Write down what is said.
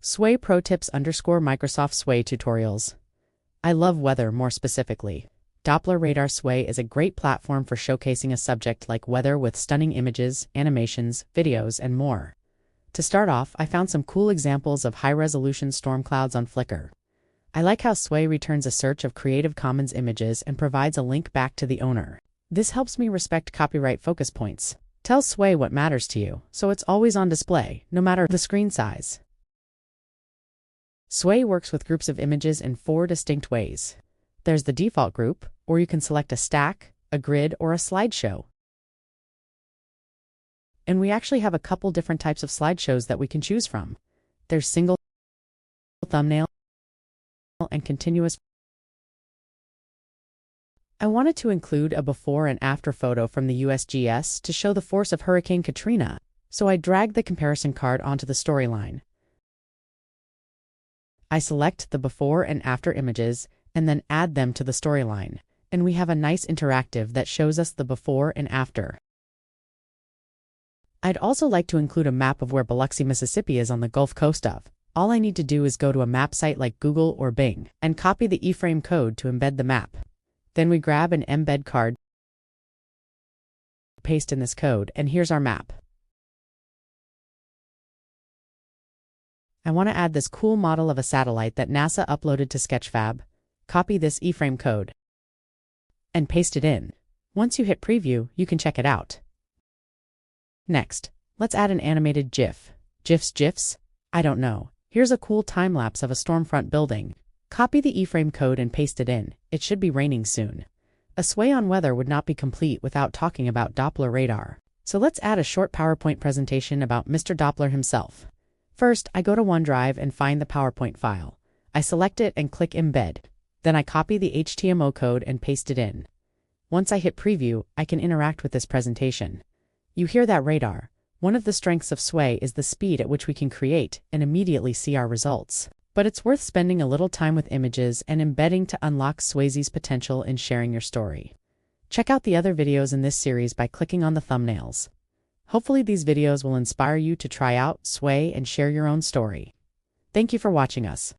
Sway Pro Tips _ Microsoft Sway Tutorials. I love weather more specifically. Doppler radar sway is a great platform for showcasing a subject like weather with stunning images, animations, videos, and more. To start off, I found some cool examples of high-resolution storm clouds on Flickr. I like how Sway returns a search of Creative Commons images and provides a link back to the owner. This helps me respect copyright focus points. Tell Sway what matters to you, so it's always on display, no matter the screen size. Sway works with groups of images in 4 distinct ways. There's the default group, or you can select a stack, a grid, or a slideshow. And we actually have a couple different types of slideshows that we can choose from. There's single, thumbnail, and continuous. I wanted to include a before and after photo from the USGS to show the force of Hurricane Katrina, so I dragged the comparison card onto the storyline. I select the before and after images and then add them to the storyline, and we have a nice interactive that shows us the before and after. I'd also like to include a map of where Biloxi, Mississippi is on the Gulf Coast of. All I need to do is go to a map site like Google or Bing and copy the iframe code to embed the map. Then we grab an embed card, paste in this code, and here's our map. I want to add this cool model of a satellite that NASA uploaded to Sketchfab. Copy this iframe code and paste it in. Once you hit preview, you can check it out. Next, let's add an animated GIF. GIFs? I don't know. Here's a cool time-lapse of a stormfront building. Copy the iframe code and paste it in. It should be raining soon. A sway on weather would not be complete without talking about Doppler radar. So let's add a short PowerPoint presentation about Mr. Doppler himself. First, I go to OneDrive and find the PowerPoint file. I select it and click Embed. Then I copy the HTML code and paste it in. Once I hit Preview, I can interact with this presentation. You hear that radar. One of the strengths of Sway is the speed at which we can create and immediately see our results. But it's worth spending a little time with images and embedding to unlock Sway's potential in sharing your story. Check out the other videos in this series by clicking on the thumbnails. Hopefully these videos will inspire you to try out Sway and share your own story. Thank you for watching us.